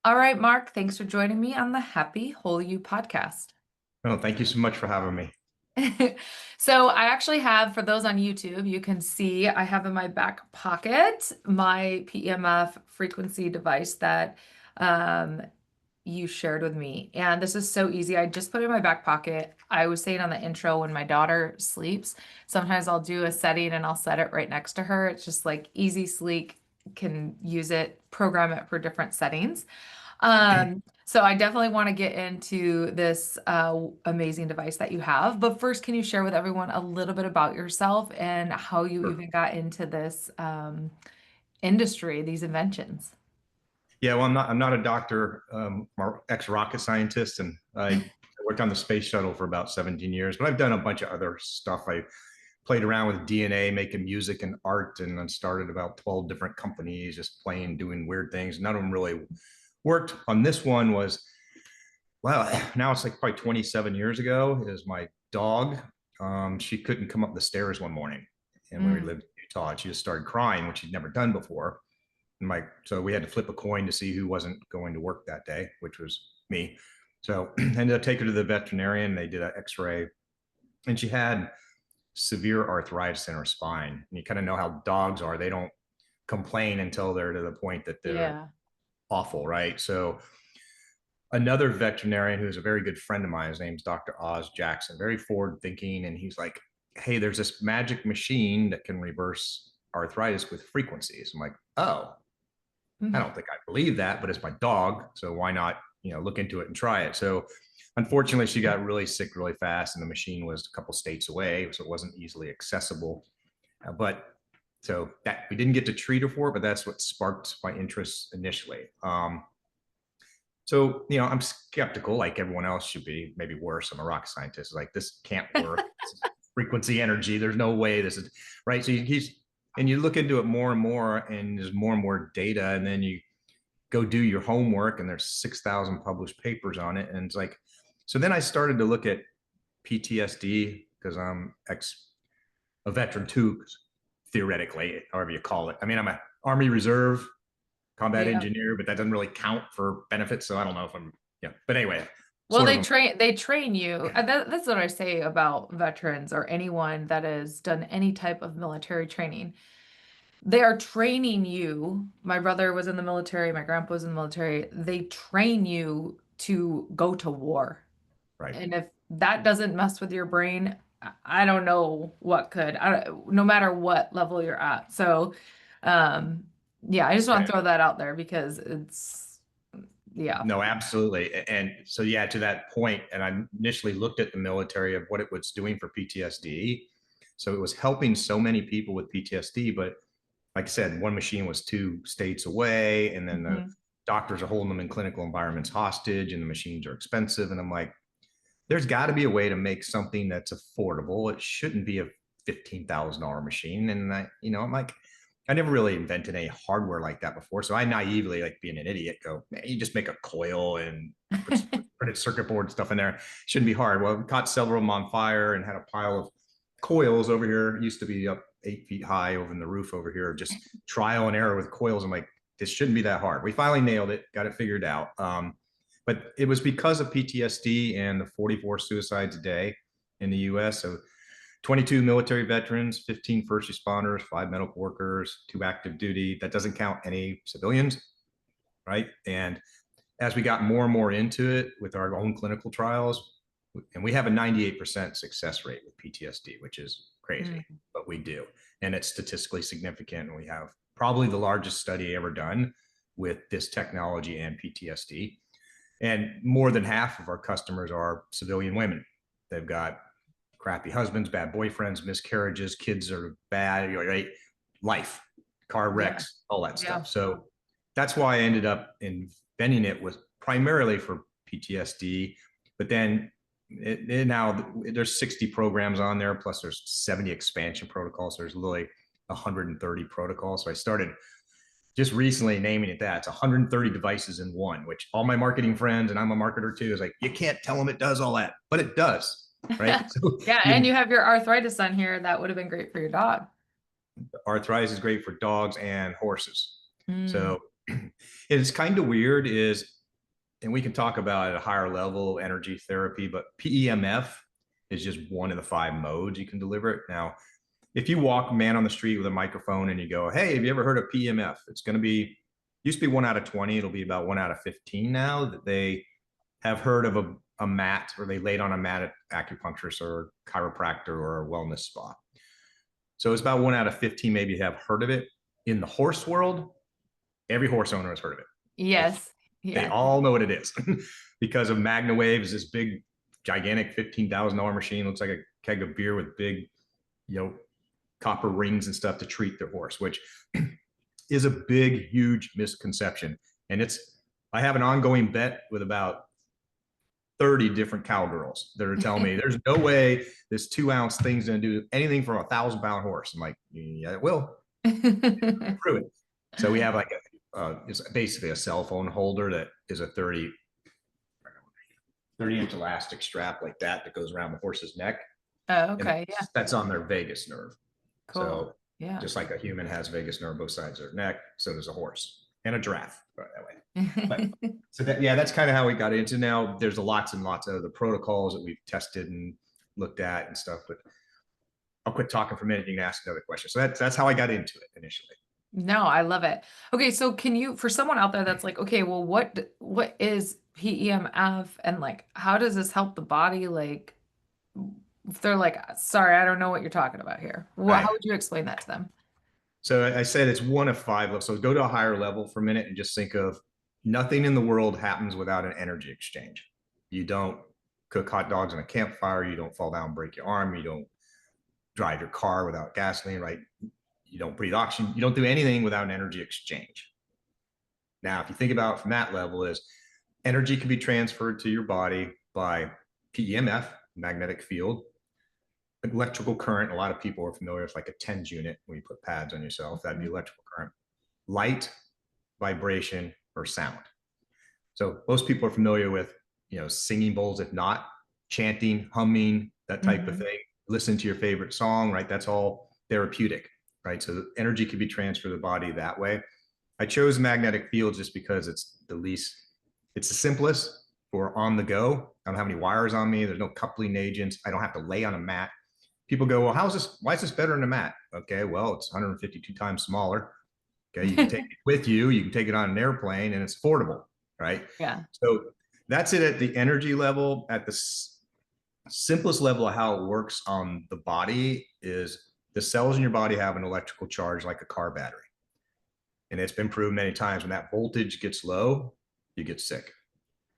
All right, Mark, thanks for joining me on the Happy Whole You podcast. Oh, thank you so much for having me. So I actually have, for those on YouTube, you can see I have in my back pocket my PEMF frequency device that um, you shared with me. And this is so easy. I just put it in my back pocket. I was saying on the intro when my daughter sleeps, sometimes I'll do a setting and I'll set it right next to her. It's just like easy, sleek, can use it, program it for different settings. So I definitely want to get into this amazing device that you have. But first, can you share with everyone a little bit about yourself and how you Sure. even got into this industry, these inventions? Yeah, well, I'm not a doctor, or ex-rocket scientist, and I worked on the space shuttle for about 17 years, but I've done a bunch of other stuff. I played around with DNA, making music and art, and then started about 12 different companies, just playing, doing weird things. None of them really worked. On this one was, well, now it's like probably 27 years ago, is my dog. She couldn't come up the stairs one morning, and when we Mm. lived in Utah, she just started crying, which she'd never done before. So we had to flip a coin to see who wasn't going to work that day, which was me. So I ended up taking her to the veterinarian. They did an X-ray, and she had severe arthritis in her spine. And you kind of know how dogs are; they don't complain until they're to the point that they're Yeah. awful, right? So another veterinarian who's a very good friend of mine, his name's Dr. Oz Jackson, very forward thinking, and he's like, "Hey, there's this magic machine that can reverse arthritis with frequencies." I'm like, "Oh, I don't think I believe that, but it's my dog, so why not, look into it and try it?" So, unfortunately, she got really sick really fast, and the machine was a couple states away, so it wasn't easily accessible. But so that we didn't get to treat her for it, but that's what sparked my interest initially. So, I'm skeptical, like everyone else should be, maybe worse. I'm a rocket scientist. Like, this can't work. This is frequency energy. There's no way this is right. So and you look into it more and more, and there's more and more data. And then you go do your homework, and there's 6,000 published papers on it. And it's like, so then I started to look at PTSD because a veteran too, theoretically, however you call it. I mean, I'm an Army Reserve combat Yeah. engineer, but that doesn't really count for benefits. So I don't know if I'm, yeah. But anyway, Well, sort they of. train you. That's what I say about veterans or anyone that has done any type of military training. They are training you. My brother was in the military, my grandpa was in the military. They train you to go to war. Right. And if that doesn't mess with your brain, I don't know what could. No matter what level you're at. So, um, yeah, I just want Right. to throw that out there because yeah. No, absolutely. And so, yeah, to that point, and I initially looked at the military of what it was doing for PTSD. So it was helping so many people with PTSD, but like I said, one machine was 2 states away, and then the Mhm. doctors are holding them in clinical environments hostage, and the machines are expensive. And I'm like, there's got to be a way to make something that's affordable. It shouldn't be a $15,000 machine. And I'm like, I never really invented any hardware like that before. So I naively, like being an idiot, go, man, you just make a coil and put printed circuit board stuff in there. Shouldn't be hard. Well, we caught several of them on fire and had a pile of coils over here. It used to be up 8 feet high over in the roof over here, just trial and error with coils. I'm like, this shouldn't be that hard. We finally nailed it, got it figured out. But it was because of PTSD and the 44 suicides a day in the US. So 22 military veterans, 15 first responders, 5 medical workers, 2 active duty. That doesn't count any civilians, right? And as we got more and more into it with our own clinical trials, and we have a 98% success rate with PTSD, which is crazy, Mm. but we do. And it's statistically significant. And we have probably the largest study ever done with this technology and PTSD. And more than half of our customers are civilian women. They've got crappy husbands, bad boyfriends, miscarriages, kids are bad, right? Life, car Yeah. wrecks, all that Yeah. stuff. So that's why I ended up inventing it, was primarily for PTSD. But then now there's 60 programs on there, plus there's 70 expansion protocols. So there's literally 130 protocols. So I started just recently naming it that. It's 130 devices in one, which all my marketing friends, and I'm a marketer too, is like, you can't tell them it does all that, but it does, right? So Yeah, and you have your arthritis on here. That would have been great for your dog. arthritis is great for dogs and horses. Mm. So it's kind of weird is and we can talk about at a higher level energy therapy, but PEMF is just one of the 5 modes you can deliver it. Now, if you walk a man on the street with a microphone and you go, hey, have you ever heard of PEMF? It's going to be, used to be 1 out of 20. It'll be about 1 out of 15 now that they have heard of a mat, or they laid on a mat at acupuncturist or chiropractor or a wellness spa. So it's about 1 out of 15 maybe have heard of it. In the horse world, every horse owner has heard of it. Yes. They Yeah. all know what it is because of Magna Waves, this big, gigantic $15,000 machine. Looks like a keg of beer with big, copper rings and stuff to treat their horse, which is a big, huge misconception. And I have an ongoing bet with about 30 different cowgirls that are telling me there's no way this 2-ounce thing's going to do anything for a 1,000-pound horse. I'm like, yeah, it will. Prove it. So we have like it's basically a cell phone holder that is a 30-inch elastic strap like that goes around the horse's neck. Oh, okay. Yeah. That's on their vagus nerve. Cool. So yeah. Just like a human has vagus nerve both sides of their neck, so does a horse and a giraffe that way. But, so that's kind of how we got into. Now there's lots and lots of the protocols that we've tested and looked at and stuff, but I'll quit talking for a minute. You can ask another question. So that's how I got into it initially. No, I love it. Okay, so can you, for someone out there that's like, okay, well, what is PEMF, and like, how does this help the body? Like, if they're like, sorry, I don't know what you're talking about here. Well, how would you explain that to them? So I said it's 1 of 5 levels. So go to a higher level for a minute and just think of nothing in the world happens without an energy exchange. You don't cook hot dogs on a campfire. You don't fall down and break your arm. You don't drive your car without gasoline, right? You don't breathe oxygen. You don't do anything without an energy exchange. Now, if you think about it from that level, is energy can be transferred to your body by PEMF, magnetic field, electrical current. A lot of people are familiar with like a TENS unit when you put pads on yourself. That'd be electrical current, light, vibration, or sound. So most people are familiar with, singing bowls, if not chanting, humming, that type of thing. Listen to your favorite song, right? That's all therapeutic, right? So the energy can be transferred to the body that way. I chose magnetic field just because it's the simplest for on the go. I don't have any wires on me. There's no coupling agents. I don't have to lay on a mat. People go, well, why is this better than a mat? Okay, well, it's 152 times smaller. Okay, you can take it with you. You can take it on an airplane, and it's affordable, right? Yeah. So that's it at the energy level. At the simplest level of how it works on the body is the cells in your body have an electrical charge like a car battery. And it's been proven many times when that voltage gets low, you get sick.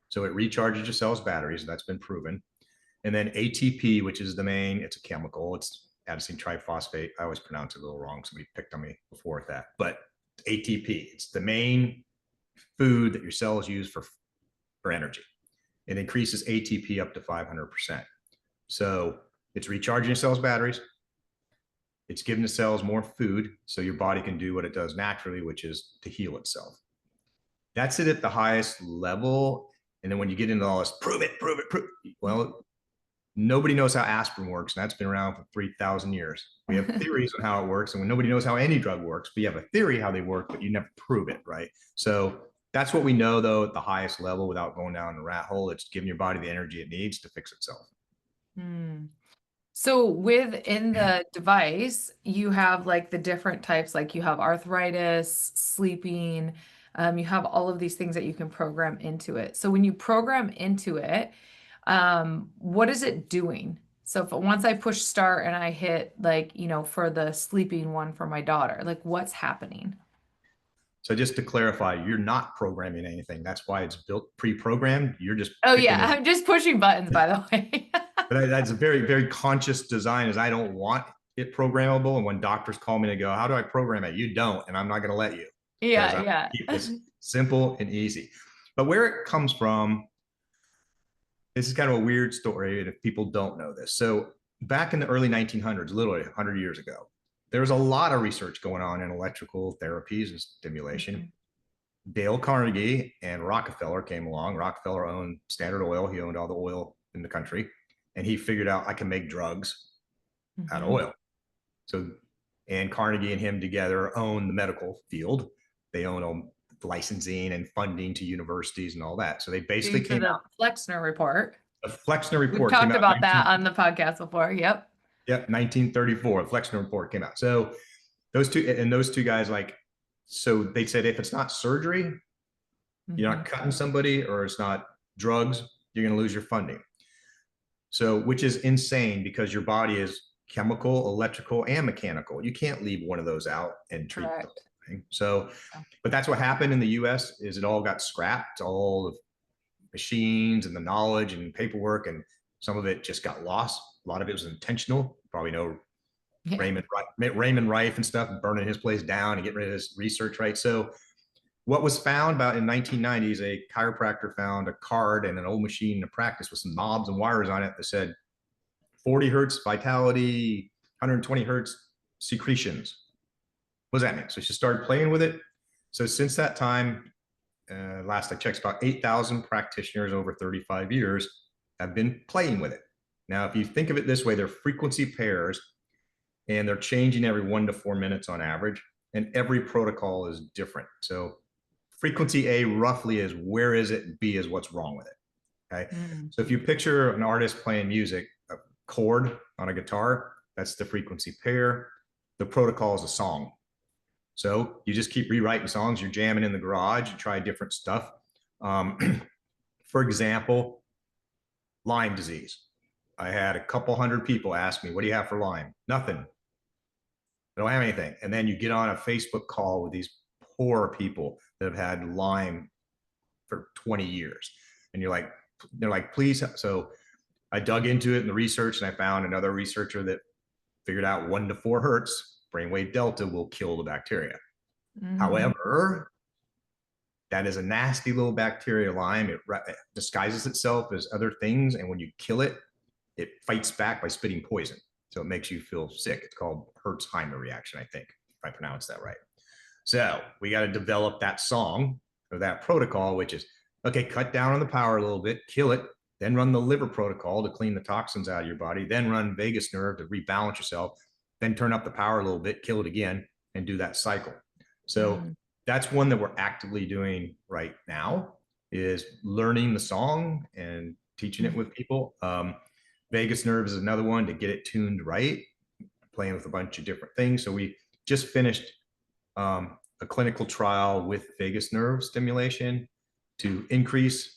So it recharges your cells' batteries. That's been proven. And then ATP, which is it's a chemical. It's adenosine triphosphate. I always pronounce it a little wrong. Somebody picked on me before with that. But ATP, it's the main food that your cells use for energy. It increases ATP up to 500%. So it's recharging your cells' batteries. It's giving the cells more food so your body can do what it does naturally, which is to heal itself. That's it at the highest level. And then when you get into all this, prove it. Well, nobody knows how aspirin works, and that's been around for 3,000 years. We have theories on how it works, and when nobody knows how any drug works, but you have a theory how they work, but you never prove it, right? So that's what we know, though, at the highest level without going down the rat hole. It's giving your body the energy it needs to fix itself. So within the device, you have like the different types, like you have arthritis, sleeping, you have all of these things that you can program into it. So when you program into it, what is it doing? So once I push start and I hit like, for the sleeping one for my daughter, like what's happening? So just to clarify, you're not programming anything. That's why it's built pre-programmed. You're just Oh yeah, I'm just pushing buttons, by the way. But that's a very, very conscious design, is I don't want it programmable. And when doctors call me to go, how do I program it? You don't, and I'm not going to let you. Yeah. Keep this simple and easy. But where it comes from, this is kind of a weird story if people don't know this. So back in the early 1900s, literally 100 years ago, there was a lot of research going on in electrical therapies and stimulation. Dale Carnegie and Rockefeller came along. Rockefeller owned Standard Oil. He owned all the oil in the country. And he figured out I can make drugs out of oil. So, and Carnegie and him together own the medical field. They own licensing and funding to universities and all that. So they Due basically to came the out. Flexner report. The Flexner We've report came talked out about in that on the podcast before. Yep. Yep, 1934. The Flexner report came out. So those two guys, like, so they said if it's not surgery, you're Mm-hmm. not cutting somebody, or it's not drugs, you're going to lose your funding. So, which is insane because your body is chemical, electrical, and mechanical. You can't leave one of those out and treat the Correct. whole thing. So, Yeah. but that's what happened in the US is it all got scrapped, all the machines and the knowledge and paperwork, and some of it just got lost. A lot of it was intentional. You probably know Yeah. Raymond Rife and stuff, burning his place down and getting rid of his research, right? So what was found about in 1990s, a chiropractor found a card and an old machine in practice with some knobs and wires on it that said 40 hertz vitality, 120 hertz secretions. What does that mean? So she started playing with it. So since that time, last I checked, about 8,000 practitioners over 35 years have been playing with it. Now, if you think of it this way, they're frequency pairs and they're changing every 1 to 4 minutes on average. And every protocol is different. So frequency A roughly is where is it, B is what's wrong with it. Okay. Mm. So if you picture an artist playing music, a chord on a guitar, that's the frequency pair. The protocol is a song. So you just keep rewriting songs. You're jamming in the garage. You try different stuff. For example, Lyme disease. I had a couple hundred people ask me, what do you have for Lyme? Nothing. I don't have anything. And then you get on a Facebook call with these poor people that have had Lyme for 20 years. And they're like, please. So I dug into it in the research and I found another researcher that figured out 1 to 4 hertz brainwave delta will kill the bacteria. Mm-hmm. However, that is a nasty little bacteria, Lyme. It disguises itself as other things. And when you kill it, it fights back by spitting poison. So it makes you feel sick. It's called Hertzheimer reaction, I think, if I pronounce that right. So we got to develop that song or that protocol, which is, okay, cut down on the power a little bit, kill it, then run the liver protocol to clean the toxins out of your body, then run vagus nerve to rebalance yourself, then turn up the power a little bit, kill it again, and do that cycle. So that's one that we're actively doing right now, is learning the song and teaching it with people. Vagus nerve is another one to get it tuned right, playing with a bunch of different things. So we just finished a clinical trial with vagus nerve stimulation to decrease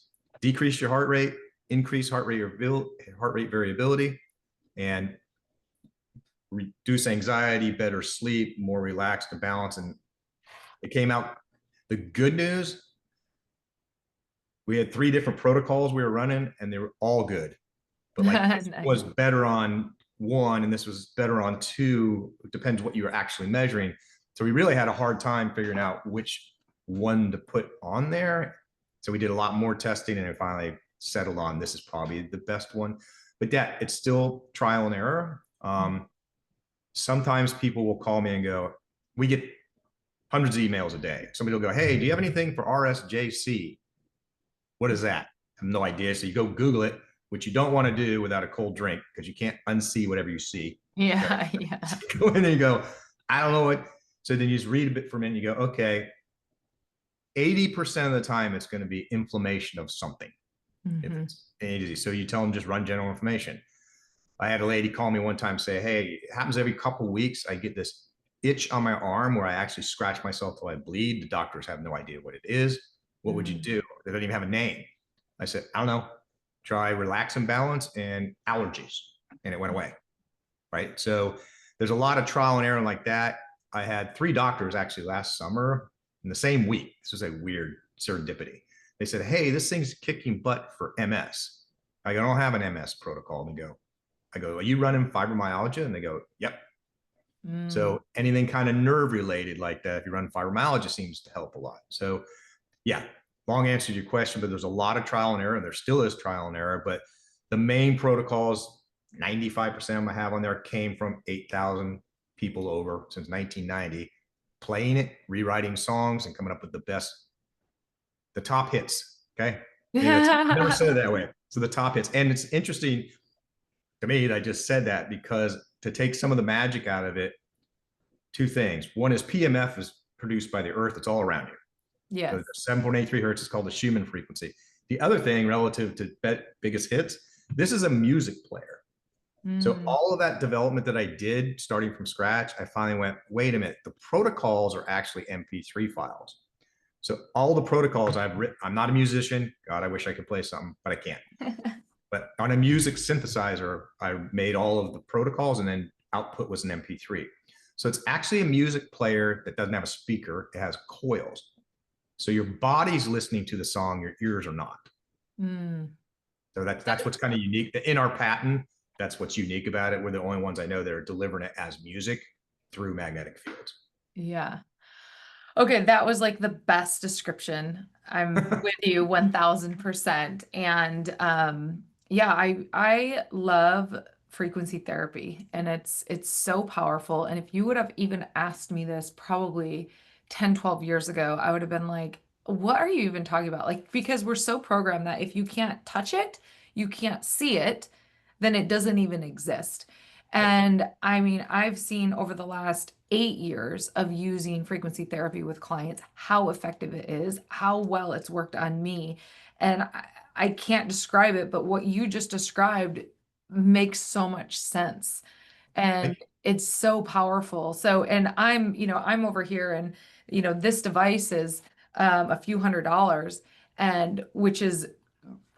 your heart rate, increase heart rate variability, and reduce anxiety, better sleep, more relaxed and balanced. And it came out. The good news, we had 3 different protocols we were running and they were all good. But like this Nice. was better on 1 and this was better on 2. It depends what you were actually measuring. So we really had a hard time figuring out which one to put on there. So we did a lot more testing and it finally settled on this is probably the best one. But yeah, it's still trial and error. Sometimes people will call me and go, we get hundreds of emails a day. Somebody will go, hey, do you have anything for RSJC? What is that? I have no idea. So you go Google it, which you don't want to do without a cold drink because you can't unsee whatever you see. Yeah, yeah. You go in there, you go, I don't know what. So then you just read a bit for a minute. You go, okay, 80% of the time it's going to be inflammation of something. If it's any disease. So you tell them just run general inflammation. I had a lady call me one time say, hey, it happens every couple of weeks. I get this itch on my arm where I actually scratch myself till I bleed. The doctors have no idea what it is. What would you do? They don't even have a name. I said, I don't know. Try relax and balance and allergies. And it went away. Right. So there's a lot of trial and error like that. I had 3 doctors actually last summer in the same week. This was a weird serendipity. They said, hey, this thing's kicking butt for MS. I don't have an MS protocol. And I go, are you running fibromyalgia? And they go, yep. So anything kind of nerve related like that, if you run fibromyalgia, seems to help a lot. So yeah, long answer to your question, but there's a lot of trial and error, and there still is trial and error. But the main protocols, 95% of them I have on there came from 8,000 people over since 1990, playing it, rewriting songs, and coming up with the top hits. Okay. I never said it that way. So the top hits. And it's interesting to me that I just said that because to take some of the magic out of it, 2 things. One is PEMF is produced by the earth. It's all around you. So Yes. the 7.83 hertz is called the Schumann frequency. The other thing relative to biggest hits, this is a music player. So Mm. all of that development that I did starting from scratch, I finally went, wait a minute, the protocols are actually MP3 files. So all the protocols I've written, I'm not a musician. God, I wish I could play something, but I can't. But on a music synthesizer, I made all of the protocols and then output was an MP3. So it's actually a music player that doesn't have a speaker. It has coils. So your body's listening to the song, your ears are not. Mm. So that's what's kind of unique. In our patent, that's what's unique about it. We're the only ones I know that are delivering it as music through magnetic fields. Yeah. Okay, that was like the best description. I'm with you 1000%. And yeah, I love frequency therapy and it's so powerful. And if you would have even asked me this probably 10, 12 years ago, I would have been like, what are you even talking about? Like, because we're so programmed that if you can't touch it, you can't see it, then it doesn't even exist. Yep. And I mean, I've seen over the last 8 years of using frequency therapy with clients how effective it is, how well it's worked on me. And I can't describe it, but what you just described makes so much sense. And it's so powerful. So, and I'm over here and, this device is a few $100s, and which is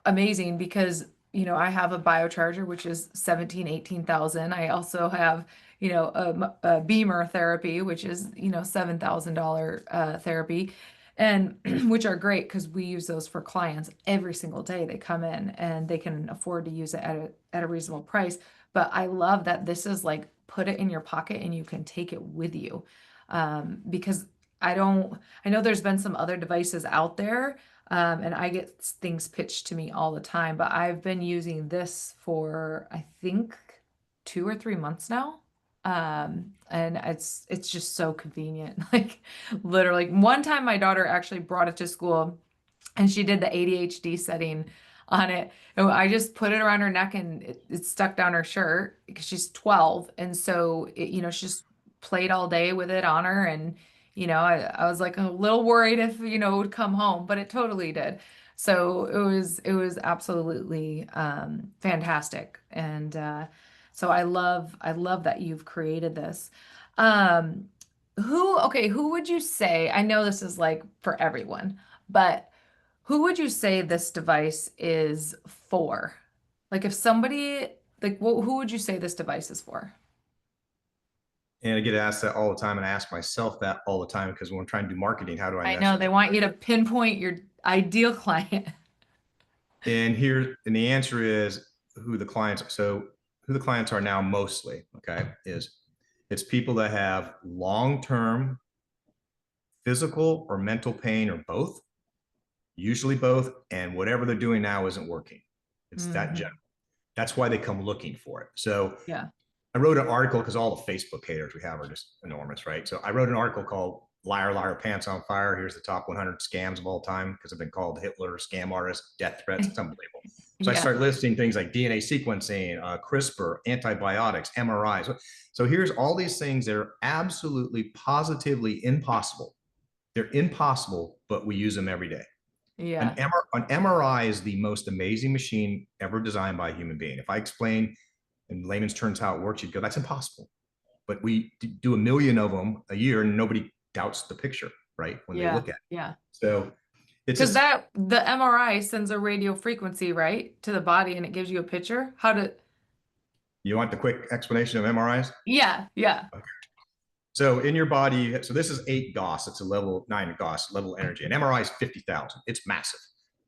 amazing because I have a biocharger which is 17, 18,000. I also have a beamer therapy which is $7,000 therapy, and which are great because we use those for clients every single day. They come in and they can afford to use it at a reasonable price. But I love that this is like put it in your pocket and you can take it with you, because I know there's been some other devices out there, and I get things pitched to me all the time, but I've been using this for I think 2 or 3 months now. And it's just so convenient. Like literally, one time my daughter actually brought it to school and she did the ADHD setting on it. And I just put it around her neck and it stuck down her shirt because she's 12. And so she just played all day with it on her. And, I was like a little worried if, it would come home, but it totally did. So it was absolutely fantastic. And so I love that you've created this. Um, who would you say, I know this is like for everyone, but who would you say this device is for? Like if somebody, like who would you say this device is for? And I get asked that all the time, and I ask myself that all the time because when I'm trying to do marketing, how do I I know they message? want you to pinpoint your ideal client. And the answer is who the clients are. So who the clients are now mostly, okay, is it's people that have long-term physical or mental pain or both, usually both, and whatever they're doing now isn't working. It's that general. Hmm. That's why they come looking for it. So Yeah. I wrote an article because all the Facebook haters we have are just enormous, right? So I wrote an article called Liar, Liar, Pants on Fire. Here's the top 100 scams of all time because I've been called Hitler, scam artist, death threats. It's unbelievable. So I Yeah. start listing things like DNA sequencing, CRISPR, antibiotics, MRIs. So here's all these things that are absolutely positively impossible. They're impossible, but we use them every day. Yeah. An MRI is the most amazing machine ever designed by a human being. If I explain in layman's terms how it works, you'd go, that's impossible. But we do a million of them a year and nobody doubts the picture, right? When they Yeah. look at it. Yeah. So it's Because just, the MRI sends a radio frequency, right, to the body and it gives you a picture. How to, you want the quick explanation of MRIs? yeah, yeah, Okay. So in your body, so this is 8 Gauss. It's a level 9 Gauss level energy. And MRI is 50,000. It's massive.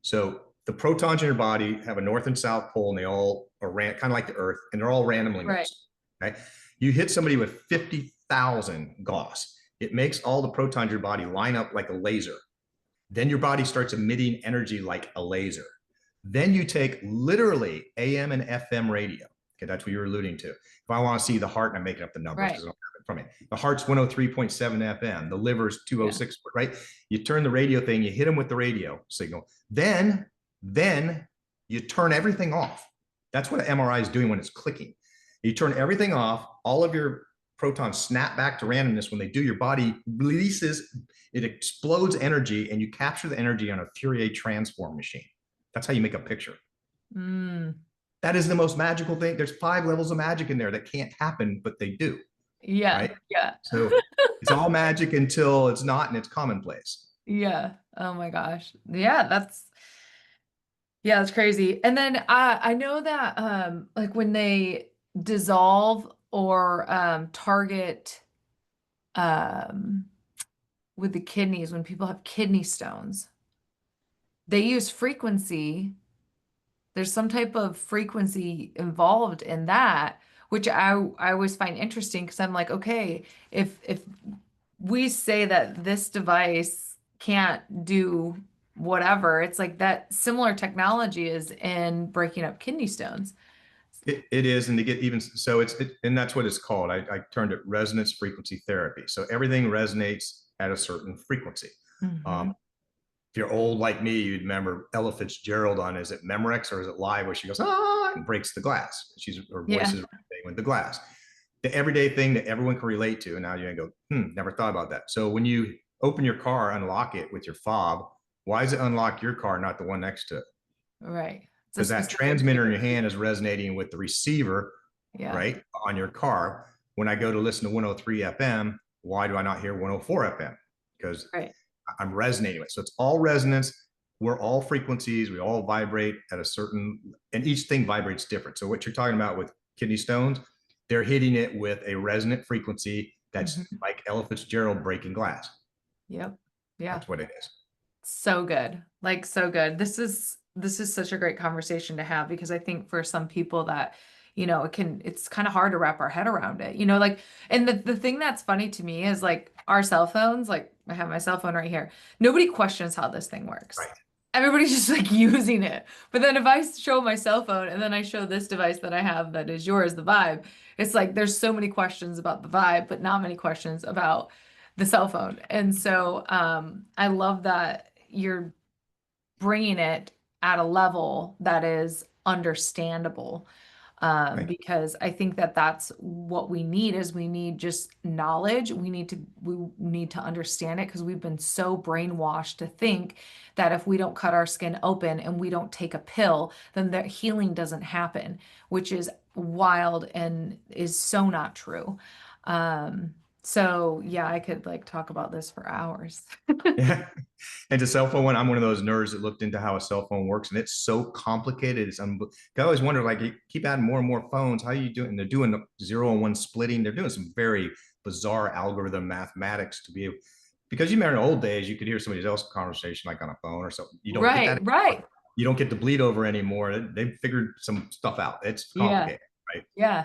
So the protons in your body have a north and south pole, and they all are kind of like the Earth, and they're all randomly right. mixed. Okay. You hit somebody with 50,000 Gauss, it makes all the protons in your body line up like a laser. Then your body starts emitting energy like a laser. Then you take literally AM and FM radio. Okay, that's what you're alluding to. If I want to see the heart, and I'm making up the numbers Right. because I don't have it from me. The heart's 103.7 FM. The liver's Yeah. 206, right? You turn the radio thing, you hit them with the radio signal. Then you turn everything off. That's what an MRI is doing when it's clicking. You turn everything off, all of your protons snap back to randomness when they do, your body releases, it explodes energy, and you capture the energy on a Fourier transform machine. That's how you make a picture. Mm. That is the most magical thing. There's 5 levels of magic in there that can't happen, but they do, Yeah. right? Yeah. So it's all magic until it's not, and it's commonplace. Yeah. Oh my gosh. Yeah, that's crazy. And then I know that like when they dissolve or target um with the kidneys, when people have kidney stones, they use frequency. There's some type of frequency involved in that, which I always find interesting because I'm like, okay, if we say that this device can't do whatever, it's like that similar technology is in breaking up kidney stones. It is, and to get even so, and that's what it's called. I termed it resonance frequency therapy. So everything resonates at a certain frequency. Hmm. If you're old like me, you'd remember Ella Fitzgerald on Is It Memorex or Is It Live, where she goes and breaks the glass. Her voice Yeah. is with the glass. The everyday thing that everyone can relate to, and now you're gonna go, never thought about that. So when you open your car, unlock it with your fob, why does it unlock your car, not the one next to it? Right. It's a Because that specific transmitter in your frequency. hand is resonating with the receiver, Yeah. right, on your car. When I go to listen to 103 FM, why do I not hear 104 FM? Because Right. I'm resonating with it. So it's all resonance. We're all frequencies. We all vibrate at a certain, and each thing vibrates different. So what you're talking about with kidney stones, they're hitting it with a resonant frequency that's Hmm. like Ella Fitzgerald breaking glass. Yep. Yeah. That's what it is. So good. Like so good. This is such a great conversation to have because I think for some people that, it's kind of hard to wrap our head around it. Like, and the thing that's funny to me is like our cell phones, like I have my cell phone right here. Nobody questions how this thing works. Right. Everybody's just like using it. But then if I show my cell phone and then I show this device that I have that is yours, the Vibe, it's like there's so many questions about the Vibe, but not many questions about the cell phone. And so I love that you're bringing it at a level that is understandable. Right. Because I think that that's what we need is we need just knowledge. We need to understand it because we've been so brainwashed to think that if we don't cut our skin open and we don't take a pill, then the healing doesn't happen, which is wild and is so not true. So yeah, I could like talk about this for hours. Yeah. And the cell phone one, I'm one of those nerds that looked into how a cell phone works, and it's so complicated. I always wonder, like, you keep adding more and more phones. How are you doing? They're doing the 0 and 1 splitting. They're doing some very bizarre algorithm mathematics to be able, because you remember in the old days, you could hear somebody else's conversation like on a phone or something. You don't get Right, that right. anymore. You don't get to bleed over anymore. They figured some stuff out. It's Yeah, complicated, right? yeah.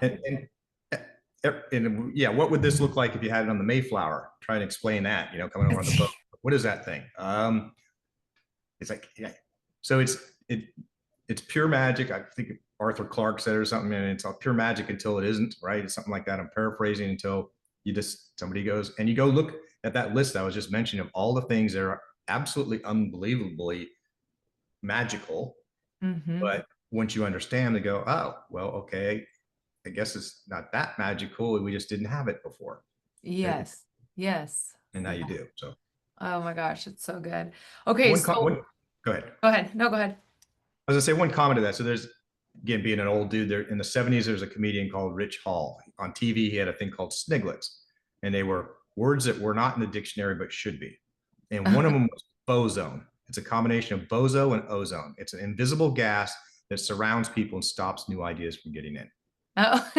And yeah, what would this look like if you had it on the Mayflower? Try and explain that, coming over on the boat. What is that thing? It's like, yeah. So it's pure magic. I think Arthur Clarke said or something, and it's all pure magic until it isn't, right? It's something like that. I'm paraphrasing until somebody goes and you go look at that list I was just mentioning of all the things that are absolutely unbelievably magical. Hmm. But once you understand, they go, oh, well, okay, I guess it's not that magical. We just didn't have it before. It, Yes. Yes. and now Yeah. you do. So Oh my gosh, it's so good. Okay, one, so one, go ahead. go ahead. No, go ahead. I was gonna say one comment to that. So there's, again, being an old dude, there in the 70s, there's a comedian called Rich Hall. On TV, he had a thing called sniglets, and they were words that were not in the dictionary but should be. And one of them was boson. It's a combination of bozo and ozone. It's an invisible gas that surrounds people and stops new ideas from getting in. Oh.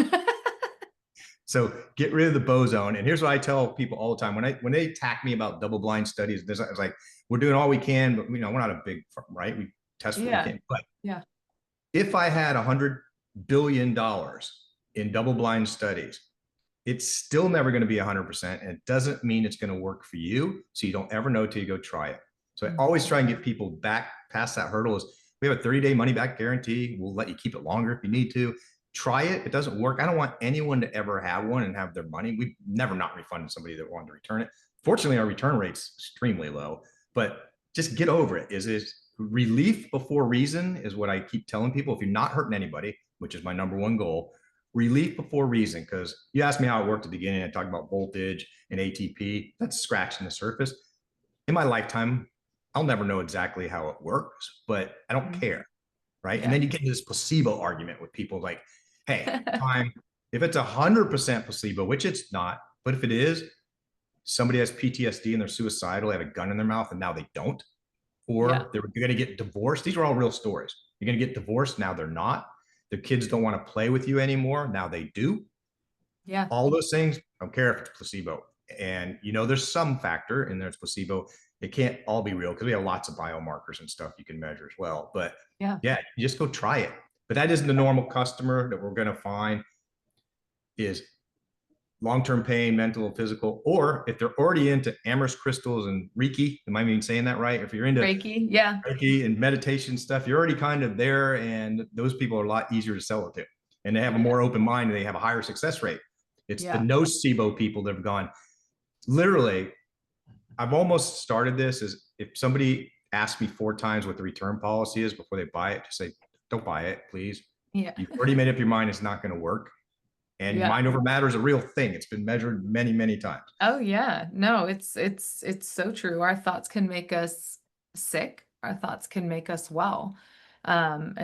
So get rid of the boson. And here's what I tell people all the time when they attack me about double blind studies. It's like, we're doing all we can, but we're not a big firm, right? We test what we Yeah. can. But Yeah. if I had $100 billion in double blind studies, it's still never going to be 100%. And it doesn't mean it's going to work for you. So you don't ever know till you go try it. So I always try and get people back past that hurdle. Is we have a 30-day money back guarantee. We'll let you keep it longer if you need to. Try it. If it doesn't work, I don't want anyone to ever have one and have their money. We've never not refunded somebody that wanted to return it. Fortunately, our return rate's extremely low, but just get over it. Is relief before reason is what I keep telling people. If you're not hurting anybody, which is my number one goal, relief before reason. Because you asked me how it worked at the beginning, I talked about voltage and ATP. That's scratching the surface. In my lifetime, I'll never know exactly how it works, but I don't Mhm. care. Right. And Yeah. then you get into this placebo argument with people like, hey, time, if it's 100% placebo, which it's not, but if it is, somebody has PTSD and they're suicidal, they have a gun in their mouth and now they don't, Yeah. or they're going to get divorced. These are all real stories. You're going to get divorced. Now they're not. Their kids don't want to play with you anymore. Now they do. Yeah. All those things, I don't care if it's placebo. And, there's some factor in there's placebo. It can't all be real because we have lots of biomarkers and stuff you can measure as well. But Yeah. yeah, you just go try it. But that isn't the normal customer that we're going to find is long-term pain, mental and physical, or if they're already into amorous crystals and Reiki, am I even saying that right? If you're into Reiki. Yeah. Reiki and meditation stuff, you're already kind of there, and those people are a lot easier to sell it to. And they have a Yeah. more open mind and they have a higher success rate. It's the Yeah. nocebo people that have gone, literally, I've almost started this as if somebody asks me 4 times what the return policy is before they buy it, to say, don't buy it, please. Yeah. You've already made up your mind it's not going to work. And Yeah. mind over matter is a real thing. It's been measured many, many times. Oh yeah. No, it's so true. Our thoughts can make us sick. Our thoughts can make us well. And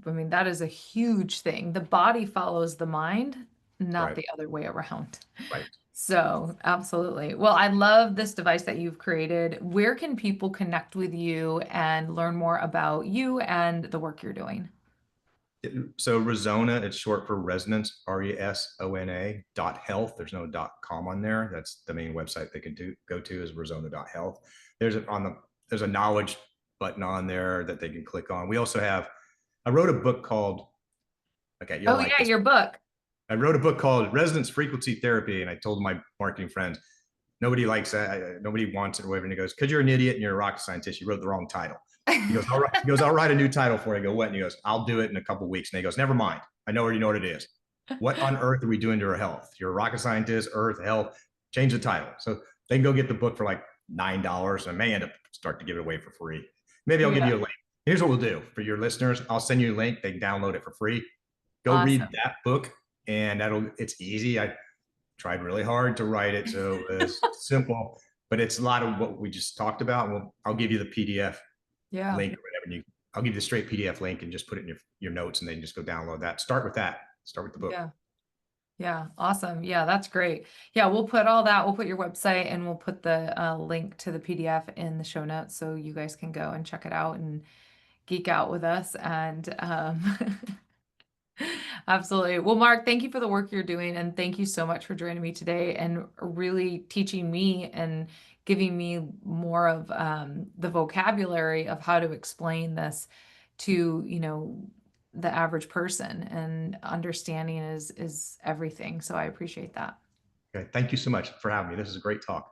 I mean, that is a huge thing. The body follows the mind, not Right. the other way around. Right. So, absolutely. Well, I love this device that you've created. Where can people connect with you and learn more about you and the work you're doing? So Resona, it's short for resonance, RESONA .health. There's no .com on there. That's the main website they can go to is resona.health. There's a knowledge button on there that they can click on. We also have, I wrote a book called, okay, you'll Oh like yeah, this. your book. I wrote a book called Resonance Frequency Therapy, and I told my marketing friends, nobody likes that. Nobody wants it or whatever. And he goes, because you're an idiot and you're a rocket scientist, you wrote the wrong title. He goes, all right. He goes, I'll write a new title for you. I go, what? And he goes, I'll do it in a couple of weeks. And he goes, never mind. I know already know what it is. What on earth are we doing to our health? You're a rocket scientist, earth, health. Change the title. So they can go get the book for like $9. I may end up start to give it away for free. Maybe I'll give Yeah, you a link. Here's what we'll do for your listeners. I'll send you a link. They can download it for free. Go read awesome. that book, and it's easy. I tried really hard to write it, so it's simple, but it's a lot of what we just talked about. I'll give you the PDF Yeah, link or whatever. I'll give you the straight PDF link and just put it in your notes, and then just go download that. Start with that. Start with the book. yeah, yeah. Awesome. Yeah, that's great. Yeah, we'll put all that. We'll put your website and we'll put the link to the PDF in the show notes so you guys can go and check it out and geek out with us. And absolutely. Well, Mark, thank you for the work you're doing, and thank you so much for joining me today and really teaching me and giving me more of the vocabulary of how to explain this to, the average person. And understanding is everything. So I appreciate that. Okay. Thank you so much for having me. This is a great talk.